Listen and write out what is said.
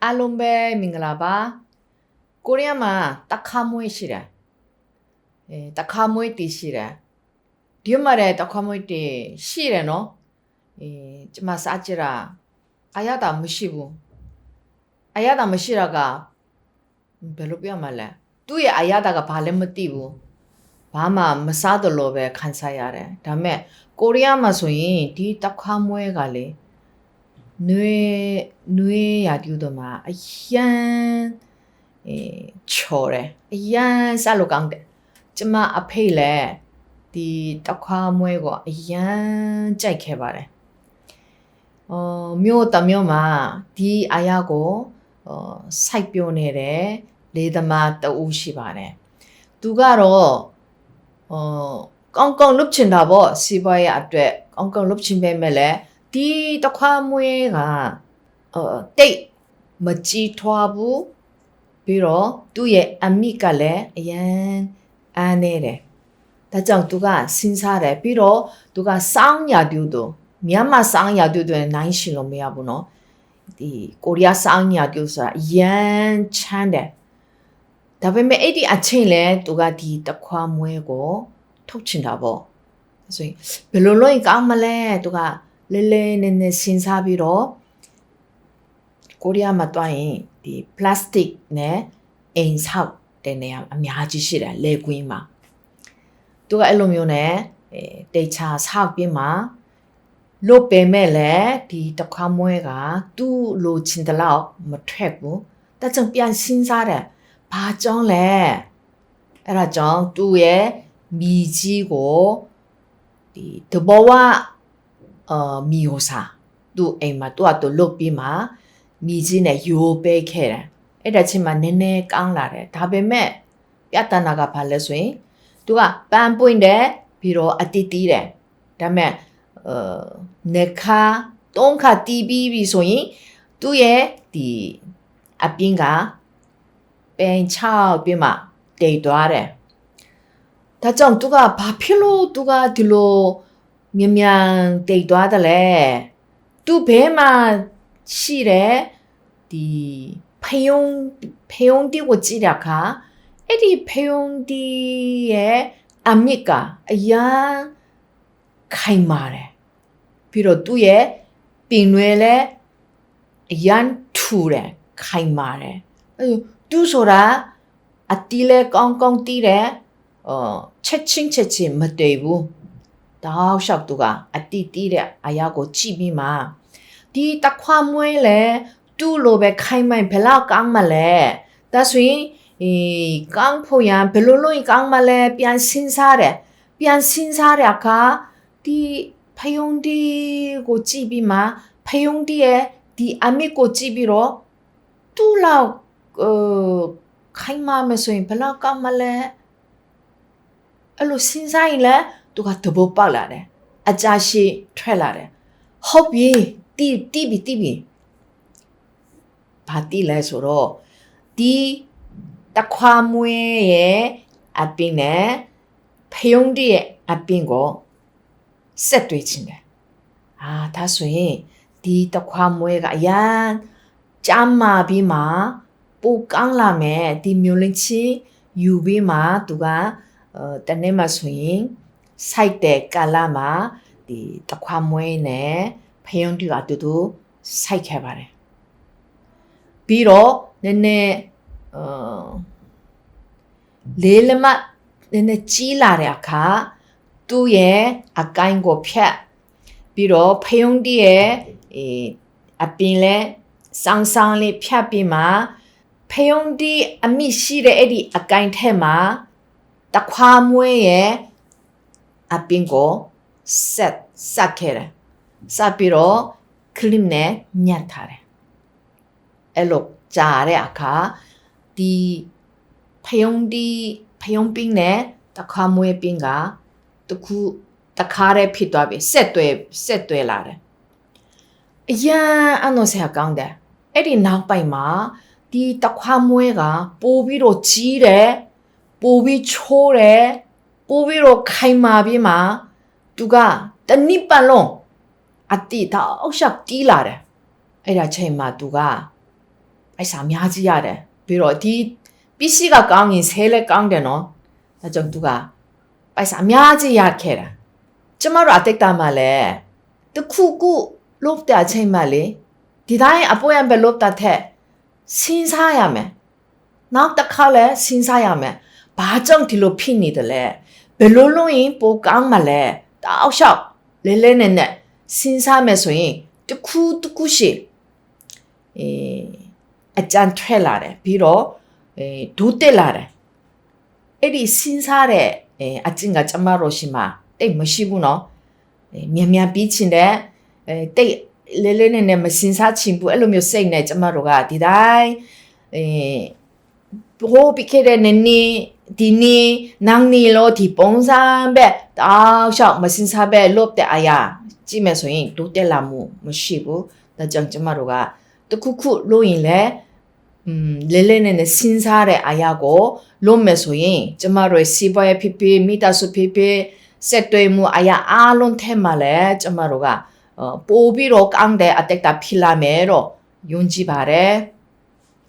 အားလုံးပဲမင်္ဂလာပါကိုရီးယားမှာတခါမွေးရှိတယ်တခါမွေးတည်ရှိတယ်ဒီမှာတဲ့တခါမွေးတည်ရှိတယ်နော်ကျမစားကြည့်တာအရသာမရှိဘူးအရသာမရှိတာကဘယ်လိုပြောမှလဲသူ့ရဲ့အရသာကဘာလဲမသိဘူးဘာမှမစားတယ်လို့ပဲခံစားရတယ်ဒါပေမဲ့ကိုရီးယားမှာဆိုရင်ဒီတခါမွေးကလေနွေရာတူတော့မှာအရန်ချော်တယ်အရန်စားလို့ကောင်းတယ်ကျမအဖေလည်းဒီတခွားမွဲကိုအရန်ကြိုက်ခဲ့ပါတယ်မြို့တမြို့မှာဒီအရာကိုစိုက်ပျိုးနေတဲ့လေသမားတဦးရှိပါတယ်သူကတော့ကောင်းကောင်းလုပ်ချင်တာပေါ့စီးပွားရေးအတွက်ကောင်းကောင်းလုပ်ချင်ပေမဲ့လည်းဒီတခွားမွဲကတိတ်မကြည်ထွားဘူးပြီးတော့သူ့ရဲ့အမိကလည်းအရန်အားနေတယ်ဒါကြောင့်သူကစဉ်းစားတယ်ပြီးတော့သူကစောင်းရတူတို့မြန်မာစောင်းရတူတွေနိုင်ရှင်လို့မရဘူးနော်ဒီကိုရီးယားစောင်းရတူဆိုတာအရန်ချမ်းတယ်ဒါပေမဲ့အဲ့ဒီအချိန်လဲသူကဒီတခွားမွဲကိုထုတ်ချင်တာပေါ့ဆိုရင်ဘယ်လိုလုပ်ရင်ကောင်းမလဲသူကလဲလဲနေနေစဉ်းစားပြီးတော့ကိုရီးယားမှာတွားရင်ဒီ plastic နဲ့အိမ်ဆောက်တဲ့နေရာအများကြီးရှိတယ်လေကွင်းမှာသူကအဲ့လိုမျိုးနဲ့တေချာဆောက်ပြီးမှလုတ်ပေမဲ့လည်းဒီတခွားမွဲကသူ့လိုချင်တဲ့လောက်မထွက်ဘူးဒါကြောင့်ပြန်စဉ်းစားတယ်ဘာကြောင့်လဲအဲ့ဒါကြောင့်သူ့ရဲ့မိကြီးကိုဒီတဘောဝမီဟိုစာသူ့အိမ်မှာသူ့အတူလုတ်ပြီးမှမိကြီးနဲ့ယိုပေးခဲ့တယ်အဲ့ဒါချင်းမှနည်းနည်းကောင်းလာတယ်ဒါပေမဲ့ပြဿနာကဘာလဲဆိုရင်သူကပန်းပွင့်တယ်ပြီးတော့အတိတီးတယ်ဒါပေမဲ့နေခါတုံးခါတီးပြီးဆိုရင်သူ့ရဲ့ဒီအပင်းကပင်ချောက်ပြီးမှတိတ်သွားတယ်ဒါကြောင့်သူကဘာဖြစ်လို့သူကဒီလိုမြန်တိတ်သွားတယ်လဲသူဘဲမှာရှိတယ်ဒီဖယုံတီကိုကြည့်တာခါအဲ့ဒီဖယုံတီရဲ့အမြစ်ကအရန်ခိုင်မာတယ်ပြီးတော့သူ့ရဲ့ပင်တွေလည်းအရန်ထူတယ်ခိုင်မာတယ်သူဆိုတာအတီးလဲကောင်းကောင်းတီးတယ်ချက်ချင်းမတည်ဘူးတောက်လျှောက်သူကအတီးတီးတဲ့အရာကိုကြည့်ပြီးမှဒီတခွားမွဲလဲတူလိုပဲခိုင်မိုင်ဘယ်လောက်ကောင်းမလဲဒါဆိုရင်ကောင်းဖို့ရန်ဘယ်လိုလုပ်ရင်ကောင်းမလဲပြန်စဉ်းစားတယ်အခါဒီဖယုံတီကိုကြည့်ပြီးမှဖယုံတီရဲ့ဒီအမြစ်ကိုကြည့်ပြီးတော့တူလောက်ခိုင်မာမဆိုရင်ဘယ်လောက်ကောင်းမလဲအဲ့လိုစဉ်းစားရင်လဲသူကတဘောပေါက်လာတယ်အကြရှိထွက်လာတယ်ဟုတ်ပြီတီးပြီဘာတီးလဲဆိုတော့ဒီတခွားမွေးရဲ့အပင်းနဲ့ဖယုံတီရဲ့အပင်းကိုဆက်တွေ့ချင်တယ်ဒါဆိုရင်ဒီတခွားမွေးကအရန်ကြမ်းမာပြီးမှပိုကောင်းလာမယ်ဒီမျိုးလင်းချင်းယူပြီးမှသူကတနေ့မှဆိုရင်စိုက်တဲ့ကာလမှာဒီတခွားမွေးနဲ့ဖယုံတီကအတူတူစိုက်ခဲ့ပါတယ်ပြီးတော့နည်းနည်းလေးလမနည်းနည်းကြီးလာတဲ့အခါသူ့ရဲ့အကိုင်းကိုဖြတ်ပြီးတော့ဖယုံတီရဲ့အပင်လဲစောင်းလေးဖြတ်ပြီးမှဖယုံတီအမိရှိတဲ့အဲ့ဒီအကိုင်းထဲမှာတခွားမွေးရဲ့အပင်ကိုဆက်ခဲ့တယ်ဆက်ပြီးတော့ကလစ်နဲ့ညှက်ထားတယ်အဲ့လိုကြားတဲ့အခါဒီဖယုံပင်းနဲ့တခွားမွေးပင်းကတခါတည်းဖြစ်သွားပြီဆက်တွဲလာတယ်အရန်အနော်ဆရာကောင်းတယ်အဲ့ဒီနောက်ပိုင်းမှာဒီတခွားမွေးကပိုပြီးတော့ကြီးတယ်ပိုပြီးချိုးတယ်ပိုပြီးတော့ခိုင်မာပြီးမှသူကတနည်းပတ်လုံးအတိတောက်ရှောက်တီးလာတယ်အဲ့ဒါချိန်မှာသူက ပိုက်ဆံအများကြီးရတယ်ပြီးတော့ဒီပစ္စည်းကကောင်းရင်ဆဲလည်းကောင်းတယ်နော်ဒါကြောင့်သူကပိုက်ဆံအများကြီးရခဲ့တာကျမတို့အတိတ်ကမှလည်းတခုခုလုပ်တဲ့အချိန်မှလေဒီတိုင်းအပေါ်ရံပဲလုပ်တဲ့ထက်စဉ်းစားရမယ်နောက်တစ်ခါလဲစဉ်းစားရမယ်ဘာကြောင့်ဒီလိုဖြစ်နေတယ်လဲဘယ်လိုလုပ်ရင်ပိုကောင်းမလဲတောက်လျှောက်လဲလဲနဲ့စဉ်းစားမယ်ဆိုရင်တခုရှိအကြံထွက်လာတယ်ပြီးတော့ဒုတက်လာတယ်အဲ့ဒီစဉ်းစားတဲ့အကျင့်ကကျမတို့ရှိမှာတိတ်မရှိဘူးနော်မြန်ပြီးချင်တဲ့တိတ်လဲနဲ့မစဉ်းစားချင်ဘူးအဲ့လိုမျိုးစိတ်နဲ့ကျမတို့ကဒီတိုင်းဘိုးပြီးခဲ့တဲ့နေ့ဒီနေ့နောက်နေ့လို့ဒီပုံစံပဲတောက်လျှောက်မစဉ်းစားပဲလုပ်တဲ့အရာကြည့်မယ်ဆိုရင်ဒုတက်လာမှုမရှိဘူးဒါကြောင့်ကျမတို့ကတခုလို့ရင်လဲလဲနဲ့စဉ်းစားတဲ့အရာကိုလုပ်မယ်ဆိုရင်ကျမတို့စီးပွားရေးဖြစ်မိသားစုဖြစ်စက်တွေမှုအရာအားလုံးထဲမှာလဲကျမတို့ကပို့ပြီးတော့ကောင်းတဲ့အတက်တာဖြစ်လာမယ်တော့ယုံကြည်ပါတယ်